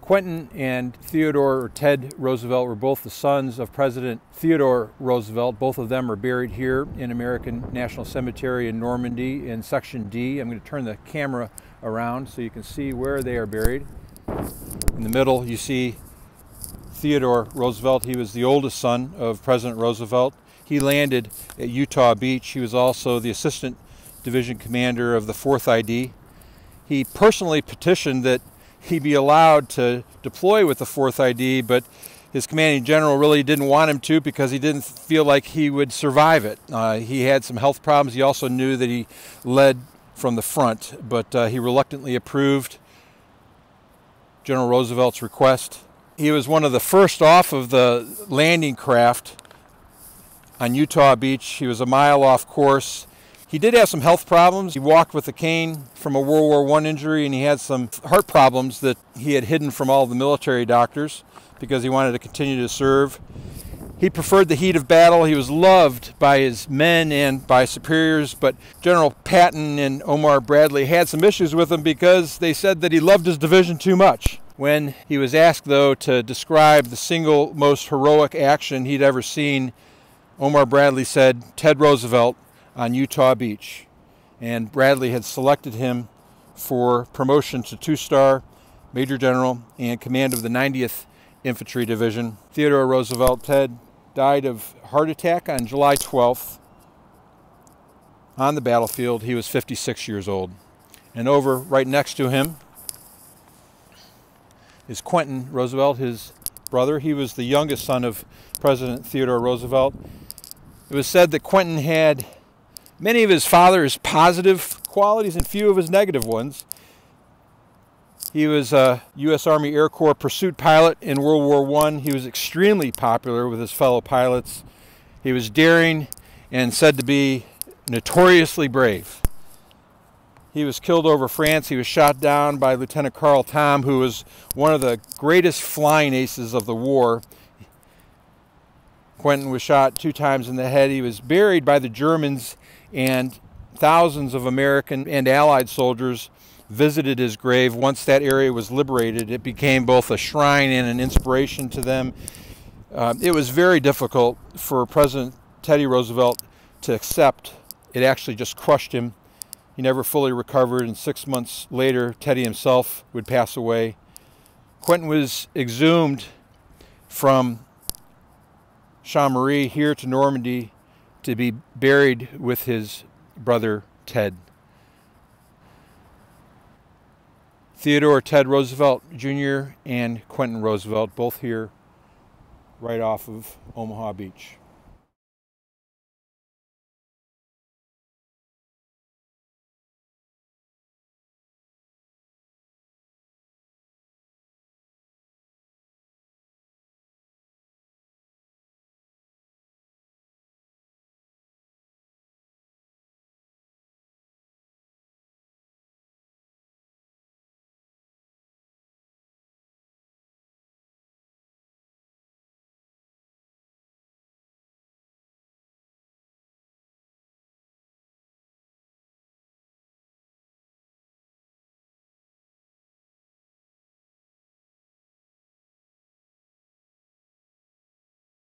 Quentin and Theodore, or Ted Roosevelt, were both the sons of President Theodore Roosevelt. Both of them are buried here in American National Cemetery in Normandy in Section D. I'm going to turn the camera around so you can see where they are buried. In the middle, you see Theodore Roosevelt. He was the oldest son of President Roosevelt. He landed at Utah Beach. He was also the assistant division commander of the 4th ID. He personally petitioned that he be allowed to deploy with the 4th ID, but his commanding general really didn't want him to because he didn't feel like he would survive it. He had some health problems. He also knew that he led from the front, but he reluctantly approved General Roosevelt's request. He was one of the first off of the landing craft on Utah Beach. He was a mile off course. He did have some health problems. He walked with a cane from a World War I injury, and he had some heart problems that he had hidden from all the military doctors because he wanted to continue to serve. He preferred the heat of battle. He was loved by his men and by superiors, but General Patton and Omar Bradley had some issues with him because they said that he loved his division too much. When he was asked, though, to describe the single most heroic action he'd ever seen, Omar Bradley said, "Ted Roosevelt on Utah Beach." And Bradley had selected him for promotion to 2-star Major General and command of the 90th Infantry Division. Theodore Roosevelt, Ted, died of heart attack on July 12th on the battlefield. He was 56 years old. And over right next to him is Quentin Roosevelt, his brother. He was the youngest son of President Theodore Roosevelt. It was said that Quentin had many of his father's positive qualities and few of his negative ones. He was a U.S. Army Air Corps pursuit pilot in World War I. He was extremely popular with his fellow pilots. He was daring and said to be notoriously brave. He was killed over France. He was shot down by Lieutenant Carl Tom, who was one of the greatest flying aces of the war. Quentin was shot 2 times in the head. He was buried by the Germans, and thousands of American and Allied soldiers visited his grave. Once that area was liberated, it became both a shrine and an inspiration to them. It was very difficult for President Teddy Roosevelt to accept. It actually just crushed him. He never fully recovered, and 6 months later, Teddy himself would pass away. Quentin was exhumed from Chambéry here to Normandy to be buried with his brother Ted. Theodore Ted Roosevelt Jr. and Quentin Roosevelt, both here right off of Omaha Beach.